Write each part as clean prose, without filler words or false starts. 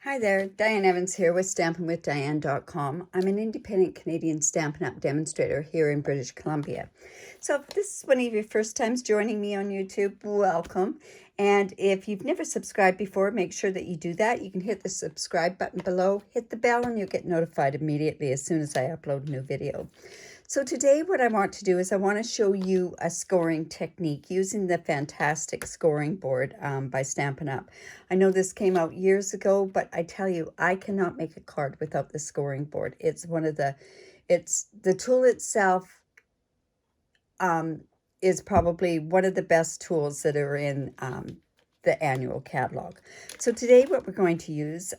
Hi there, Diane Evans here with stampinwithdiane.com. I'm an independent Canadian Stampin' Up demonstrator here in British Columbia. So if this is one of your first times joining me on YouTube, welcome. And if you've never subscribed before, make sure that you do that. You can hit the subscribe button below, hit the bell, and you'll get notified immediately as soon as I upload a new video. So today what I want to do is I want to show you a scoring technique using the fantastic scoring board by Stampin' Up. I know this came out years ago, but I tell you, I cannot make a card without the scoring board. It's the tool itself is probably one of the best tools that are in the annual catalog. So today what we're going to use,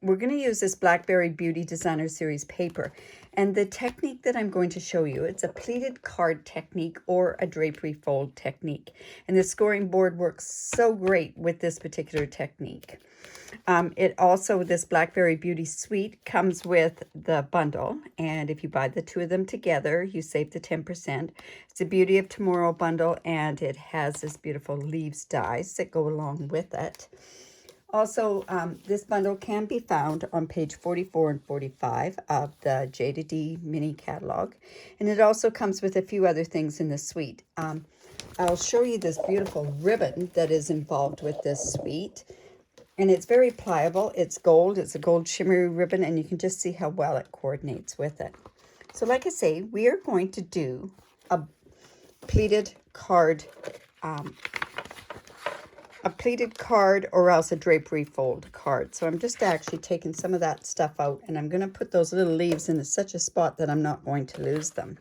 this Blackberry Beauty Designer Series paper. And the technique that I'm going to show you, it's a pleated card technique or a drapery fold technique. And the scoring board works so great with this particular technique. This Blackberry Beauty Suite comes with the bundle. And if you buy the two of them together, you save the 10%. It's a Beauty of Tomorrow bundle, and it has this beautiful leaves dies that go along with it. Also, this bundle can be found on page 44 and 45 of the J to D mini catalog. And it also comes with a few other things in the suite. I'll show you this beautiful ribbon that is involved with this suite. And it's very pliable. It's gold. It's a gold shimmery ribbon, and you can just see how well it coordinates with it. So like I say, we are going to do a pleated card or else a drapery fold card. So I'm just actually taking some of that stuff out, and I'm going to put those little leaves in such a spot that I'm not going to lose them.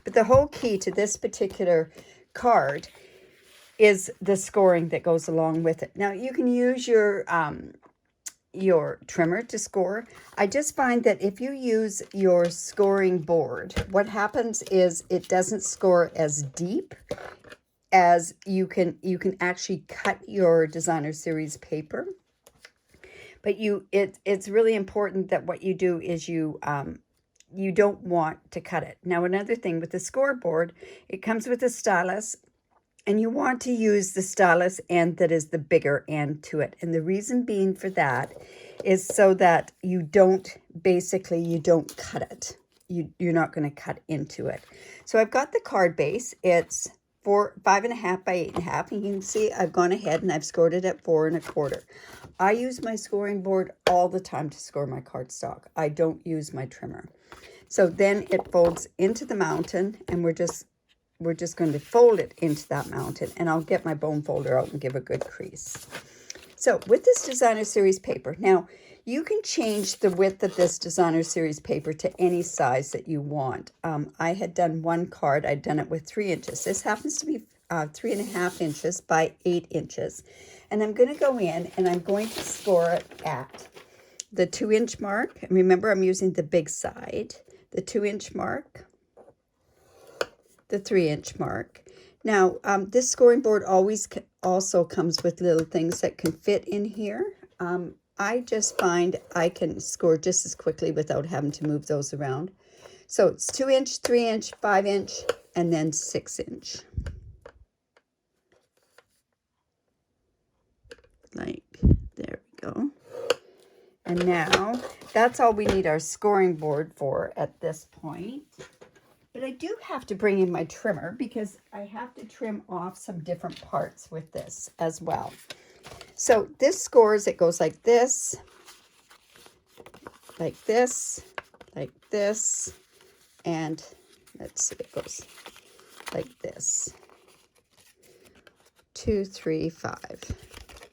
But the whole key to this particular card is the scoring that goes along with it. Now you can use your trimmer to score. I just find that if you use your scoring board, what happens is it doesn't score as deep as you can actually cut your designer series paper. But it's really important that what you do is you don't want to cut it. Now another thing with the scoreboard, it comes with a stylus, and you want to use the stylus end that is the bigger end to it. And the reason being for that is so that you don't cut it. You're not going to cut into it. So I've got the card base. It's 5.5 by 8.5, and you can see I've gone ahead and I've scored it at 4 1/4. I use my scoring board all the time to score my cardstock. I don't use my trimmer. So then it folds into the mountain, and we're just going to fold it into that mountain, and I'll get my bone folder out and give a good crease. So with this designer series paper, now you can change the width of this designer series paper to any size that you want. I had done one card. I'd done it with 3 inches. This happens to be 3.5 inches by 8 inches. And I'm going to go in and I'm going to score it at the 2-inch mark. And remember, I'm using the big side, the 2-inch mark, the 3-inch mark. Now, this scoring board also comes with little things that can fit in here. I just find I can score just as quickly without having to move those around. So it's 2-inch, 3-inch, 5-inch, and then 6-inch. Like, there we go. And now, that's all we need our scoring board for at this point. But I do have to bring in my trimmer because I have to trim off some different parts with this as well. So this scores, it goes like this, like this, like this, and let's see, it goes like this. 2, 3, 5,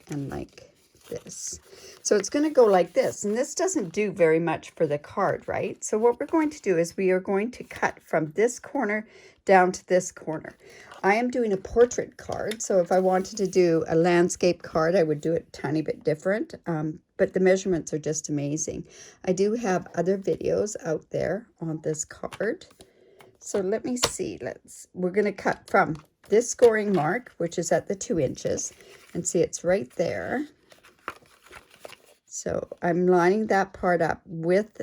and like this. So it's going to go like this, and this doesn't do very much for the card, right? So what we're going to do is we are going to cut from this corner down to this corner. I am doing a portrait card, so if I wanted to do a landscape card, I would do it a tiny bit different, but the measurements are just amazing. I do have other videos out there on this card. So let me see. We're going to cut from this scoring mark, which is at the 2 inches, and see it's right there. So I'm lining that part up with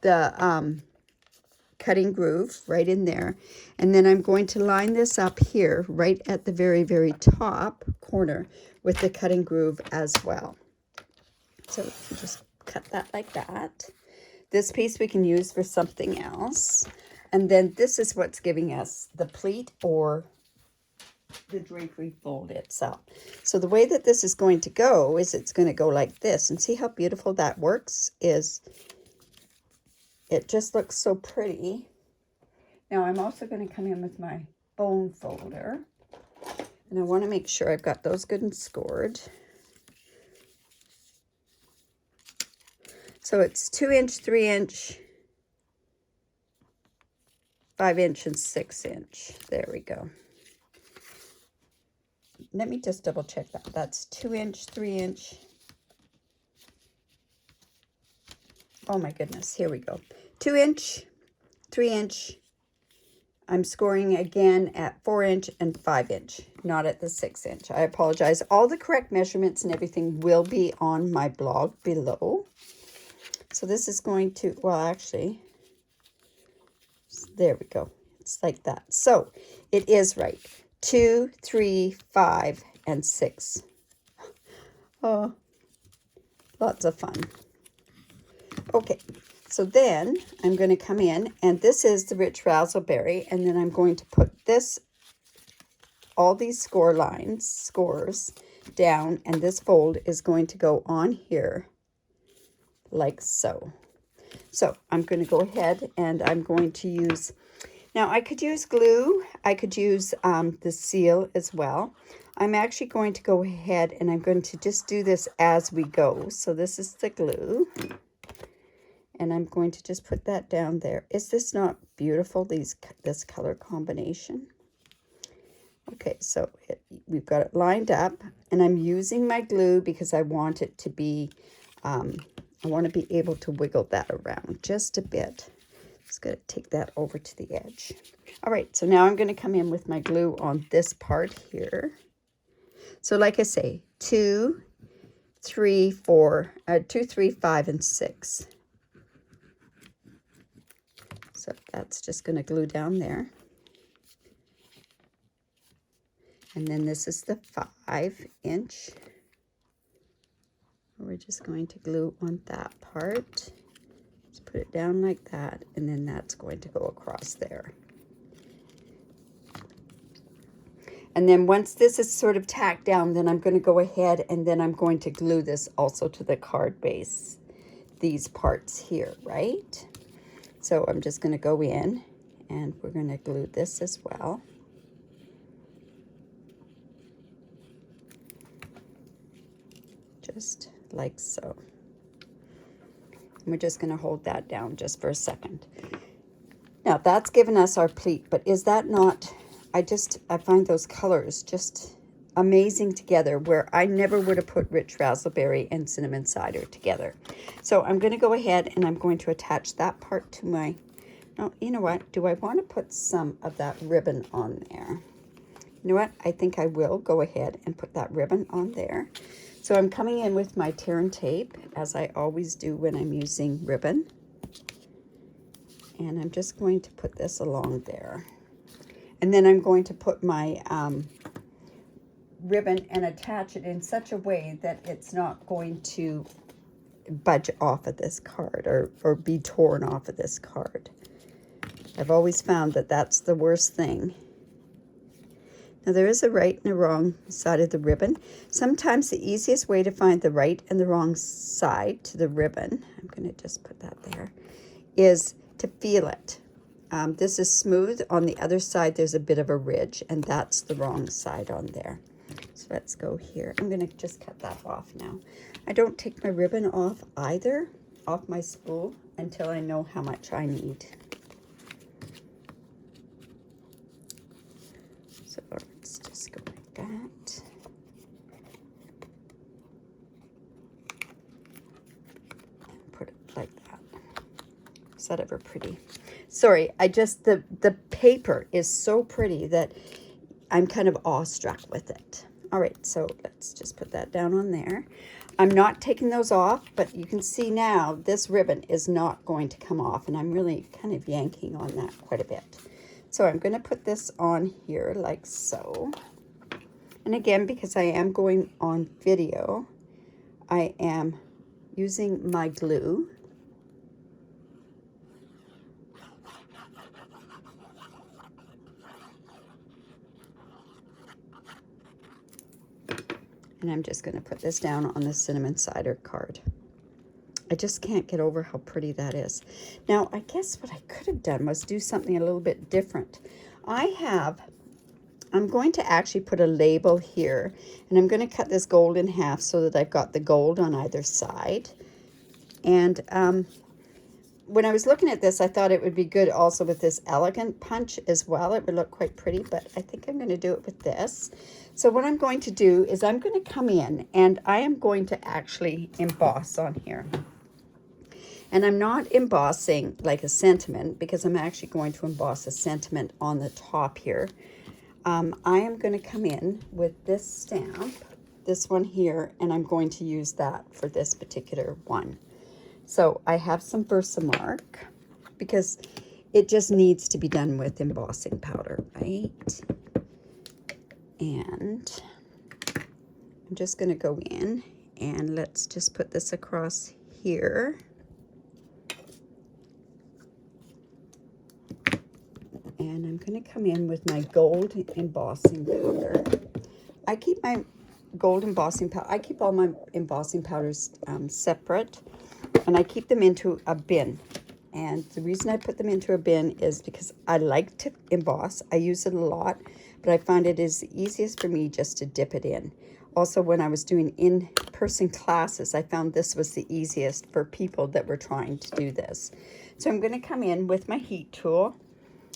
the cutting groove right in there. And then I'm going to line this up here right at the very, very top corner with the cutting groove as well. So just cut that like that. This piece we can use for something else. And then this is what's giving us the pleat or the drapery fold itself. So the way that this is going to go is it's going to go like this. And see how beautiful that works? Is it just looks so pretty. Now I'm also going to come in with my bone folder. And I want to make sure I've got those good and scored. So it's 2-inch, 3-inch, 5-inch, and 6-inch. There we go. Let me just double check that. That's 2-inch, 3-inch. Oh my goodness, here we go. 2-inch, 3-inch. I'm scoring again at 4-inch and 5-inch, not at the 6-inch. I apologize. All the correct measurements and everything will be on my blog below. So this is going to, well, actually, there we go. It's like that. So it is right. 2, 3, 5, and 6. Oh, lots of fun. Okay, so then I'm going to come in, and this is the rich raspberry, and then I'm going to put this, all these scores down, and this fold is going to go on here like so. So I'm going to go ahead and I'm going to use, now I could use glue, I could use the seal as well. I'm actually going to go ahead and I'm going to just do this as we go. So this is the glue. And I'm going to just put that down there. Is this not beautiful, this color combination? Okay, so we've got it lined up. And I'm using my glue because I want it to be, I want to be able to wiggle that around just a bit. Just got to take that over to the edge. All right, so now I'm going to come in with my glue on this part here. So like I say, 2, 3, 4, 2, 3, 5, and 6. So that's just going to glue down there. And then this is the 5-inch. We're just going to glue on that part. Just put it down like that, and then that's going to go across there. And then once this is sort of tacked down, then I'm going to go ahead and then I'm going to glue this also to the card base, these parts here, right? So I'm just going to go in and we're going to glue this as well. Just like so. And we're just going to hold that down just for a second. Now that's given us our pleat, but is that not, I find those colors just amazing together, where I never would have put rich raspberry and cinnamon cider together. So I'm going to go ahead and I'm going to attach that part to my, no, you know what, do I want to put some of that ribbon on there? You know what, I think I will go ahead and put that ribbon on there. So I'm coming in with my tear and tape, as I always do when I'm using ribbon. And I'm just going to put this along there. And then I'm going to put my ribbon and attach it in such a way that it's not going to budge off of this card or be torn off of this card. I've always found that that's the worst thing. Now there is a right and a wrong side of the ribbon. Sometimes the easiest way to find the right and the wrong side to the ribbon, I'm going to just put that there, is to feel it. This is smooth. On the other side there's a bit of a ridge, and that's the wrong side on there. So let's go here. I'm going to just cut that off now. I don't take my ribbon off either, off my spool, until I know how much I need. So let's just go like that. Put it like that. Is that ever pretty? Sorry, the paper is so pretty that I'm kind of awestruck with it. All right, so let's just put that down on there. I'm not taking those off, but you can see now this ribbon is not going to come off, and I'm really kind of yanking on that quite a bit. So I'm going to put this on here like so. And again, because I am going on video, I am using my glue. And I'm just going to put this down on the cinnamon cider card. I just can't get over how pretty that is. Now, I guess what I could have done was do something a little bit different. I'm going to actually put a label here, and I'm going to cut this gold in half so that I've got the gold on either side. And when I was looking at this, I thought it would be good also with this elegant punch as well. It would look quite pretty, but I think I'm going to do it with this. So what I'm going to do is I'm going to come in and I am going to actually emboss on here. And I'm not embossing like a sentiment because I'm actually going to emboss a sentiment on the top here. I am going to come in with this stamp, this one here, and I'm going to use that for this particular one. So I have some Versamark because it just needs to be done with embossing powder, right? And I'm just going to go in and let's just put this across here. And I'm going to come in with my gold embossing powder. I keep my gold embossing powder, I keep all my embossing powders separate, and I keep them into a bin. And the reason I put them into a bin is because I like to emboss. I use it a lot, but I find it is the easiest for me just to dip it in. Also, when I was doing in-person classes, I found this was the easiest for people that were trying to do this. So I'm going to come in with my heat tool.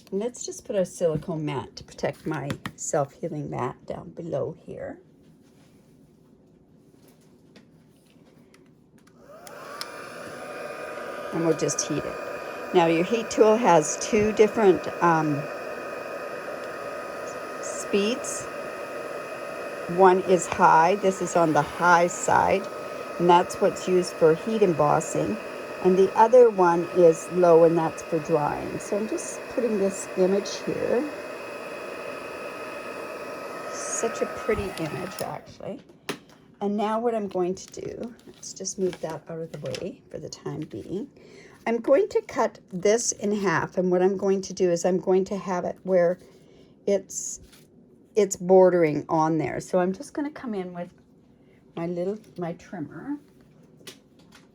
And let's just put a silicone mat to protect my self-healing mat down below here. And we'll just heat it. Now your heat tool has two different speeds. One is high, this is on the high side, and that's what's used for heat embossing. And the other one is low, and that's for drying. So I'm just putting this image here. Such a pretty image, actually. And now what I'm going to do, let's just move that out of the way for the time being. I'm going to cut this in half, and what I'm going to do is I'm going to have it where it's bordering on there. So I'm just going to come in with my trimmer,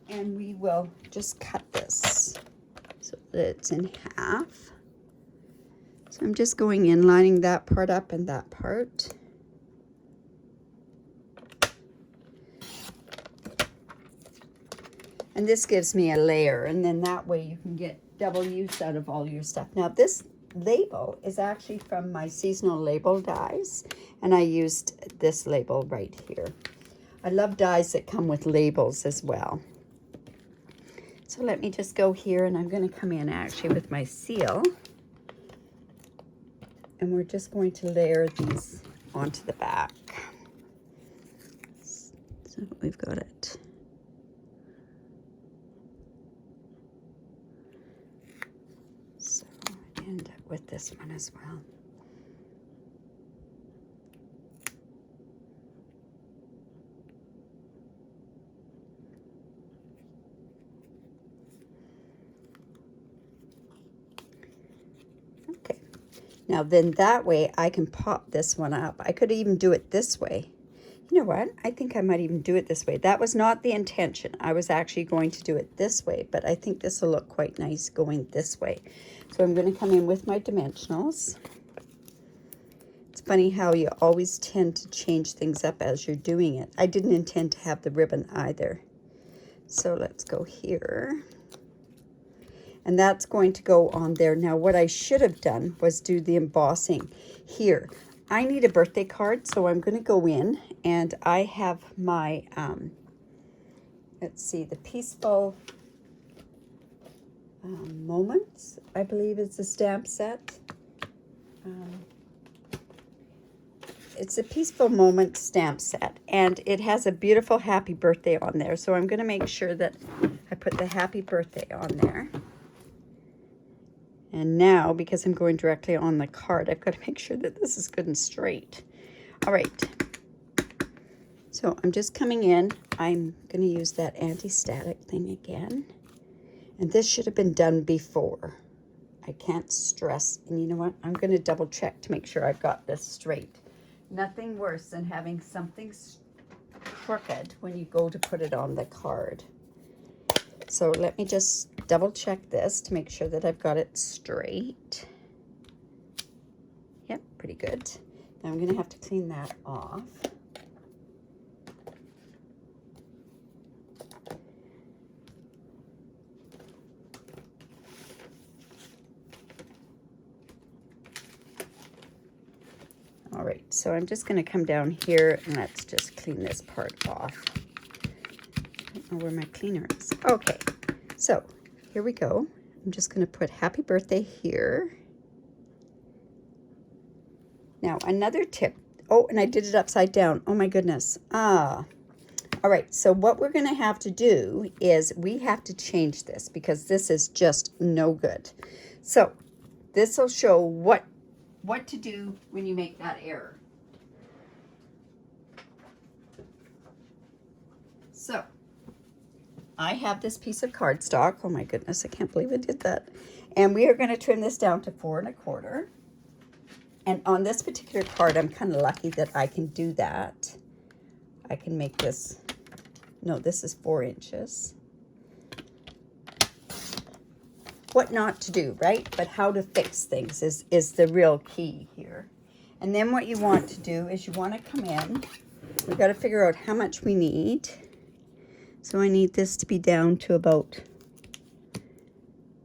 and we will just cut this so that it's in half. So I'm just going in, lining that part up and that part. And this gives me a layer, and then that way you can get double use out of all your stuff. Now this label is actually from my seasonal label dies, and I used this label right here. I love dies that come with labels as well. So let me just go here, and I'm going to come in actually with my seal, and we're just going to layer these onto the back. So we've got it. So I end up with this one as well. Now then that way I can pop this one up. I could even do it this way. You know what? I think I might even do it this way. That was not the intention. I was actually going to do it this way, but I think this will look quite nice going this way. So I'm going to come in with my dimensionals. It's funny how you always tend to change things up as you're doing it. I didn't intend to have the ribbon either. So let's go here. And that's going to go on there. Now what I should have done was do the embossing here. I need a birthday card, so I'm going to go in, and I have my, let's see, the Peaceful Moments, I believe is the stamp set. It's a Peaceful Moment stamp set, and it has a beautiful happy birthday on there. So I'm going to make sure that I put the happy birthday on there. And now, because I'm going directly on the card, I've got to make sure that this is good and straight. All right. So I'm just coming in. I'm going to use that anti-static thing again. And this should have been done before. I can't stress. And you know what? I'm going to double check to make sure I've got this straight. Nothing worse than having something crooked when you go to put it on the card. So let me just double check this to make sure that I've got it straight. Yep, pretty good. Now I'm going to have to clean that off. All right, so I'm just going to come down here and let's just clean this part off. I don't know where my cleaner is. Okay, so here we go. I'm just going to put happy birthday here. Now, another tip. Oh, and I did it upside down. Oh, my goodness. All right, so what we're going to have to do is we have to change this because this is just no good. So this will show what to do when you make that error. So I have this piece of cardstock. Oh my goodness, I can't believe I did that. And we are going to trim this down to 4 1/4. And on this particular card, I'm kind of lucky that I can do that. I can make this, no, this is 4 inches. What not to do, right? But how to fix things is the real key here. And then what you want to do is you want to come in. We've got to figure out how much we need. So I need this to be down to about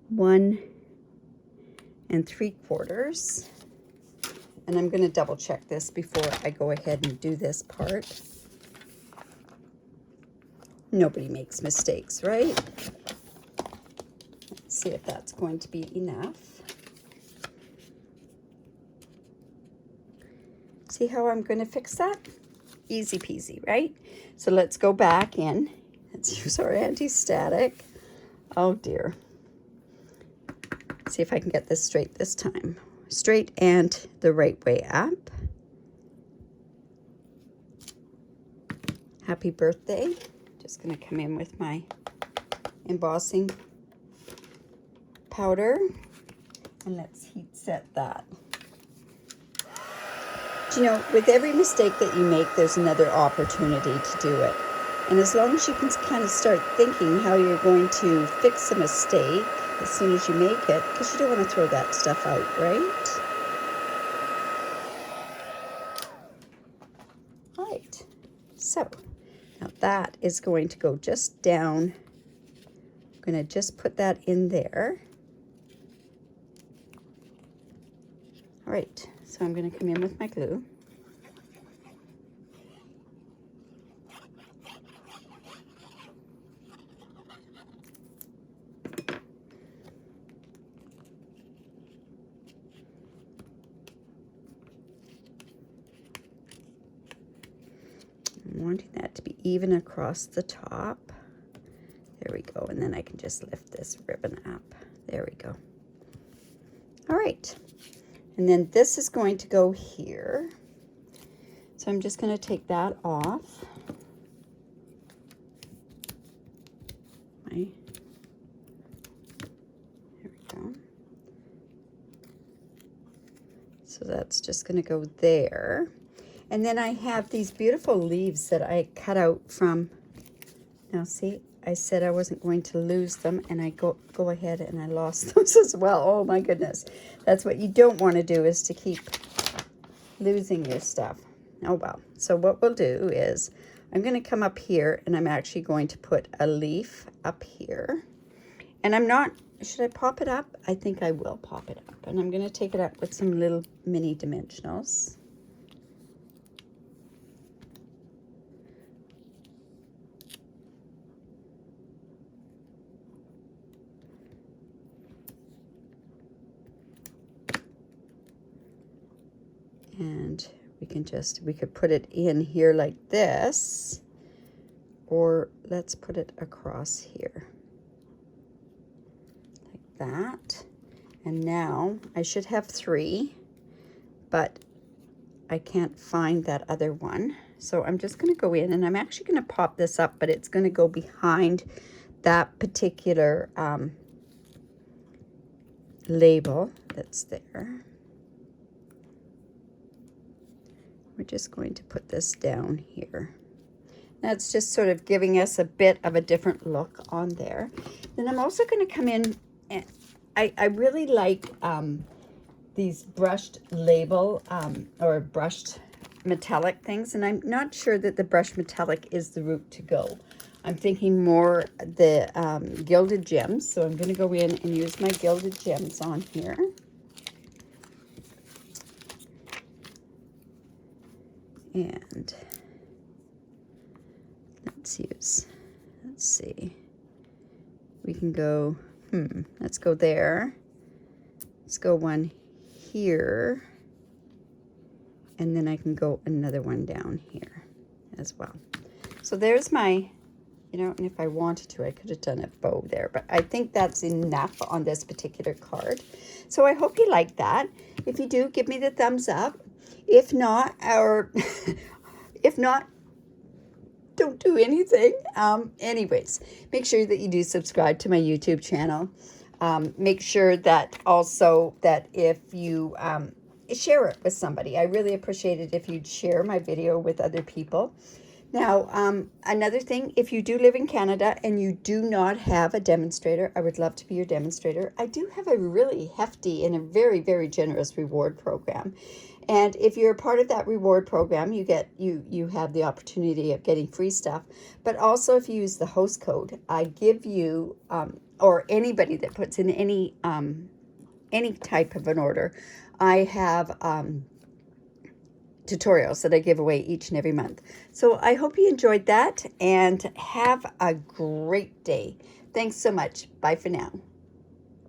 1 3/4. And I'm going to double check this before I go ahead and do this part. Nobody makes mistakes, right? Let's see if that's going to be enough. See how I'm going to fix that? Easy peasy, right? So let's go back in. Let's use our anti-static. Oh dear. See if I can get this straight this time. Straight and the right way up. Happy birthday. Just going to come in with my embossing powder and let's heat set that. Do you know, with every mistake that you make, there's another opportunity to do it. And as long as you can kind of start thinking how you're going to fix a mistake as soon as you make it, because you don't want to throw that stuff out, right? All right, so now that is going to go just down. I'm going to just put that in there. All right, so I'm going to come in with my glue. I'm wanting that to be even across the top. There we go, and then I can just lift this ribbon up. There we go. All right. And then this is going to go here. So I'm just going to take that off. There we go. So that's just going to go there. And then I have these beautiful leaves that I cut out from, now see, I said I wasn't going to lose them, and I go ahead and I lost those as well. Oh my goodness. That's what you don't want to do, is to keep losing your stuff. Oh well. So what we'll do is I'm going to come up here and I'm actually going to put a leaf up here. And I'm not, should I pop it up? I think I will pop it up. And I'm going to take it up with some little mini dimensionals. And we could put it in here like this, or let's put it across here like that. And now I should have 3, but I can't find that other one. So I'm just going to go in, and I'm actually going to pop this up, but it's going to go behind that particular label that's there. We're just going to put this down here. That's just sort of giving us a bit of a different look on there. Then I'm also going to come in, and I really like these brushed label or brushed metallic things, and I'm not sure that the brushed metallic is the route to go. I'm thinking more the gilded gems, so I'm going to go in and use my gilded gems on here. And let's see, we can go, let's go there. Let's go one here, and then I can go another one down here as well. So there's my, and if I wanted to, I could have done a bow there, but I think that's enough on this particular card. So I hope you like that. If you do, give me the thumbs up. If not, or if not, don't do anything. Anyways, make sure that you do subscribe to my YouTube channel. Make sure that also that if you share it with somebody. I really appreciate it if you'd share my video with other people. Now, another thing, if you do live in Canada and you do not have a demonstrator, I would love to be your demonstrator. I do have a really hefty and a very, very generous reward program. And if you're a part of that reward program, you get you have the opportunity of getting free stuff. But also, if you use the host code, I give you or anybody that puts in any type of an order, I have tutorials that I give away each and every month. So I hope you enjoyed that, and have a great day. Thanks so much. Bye for now.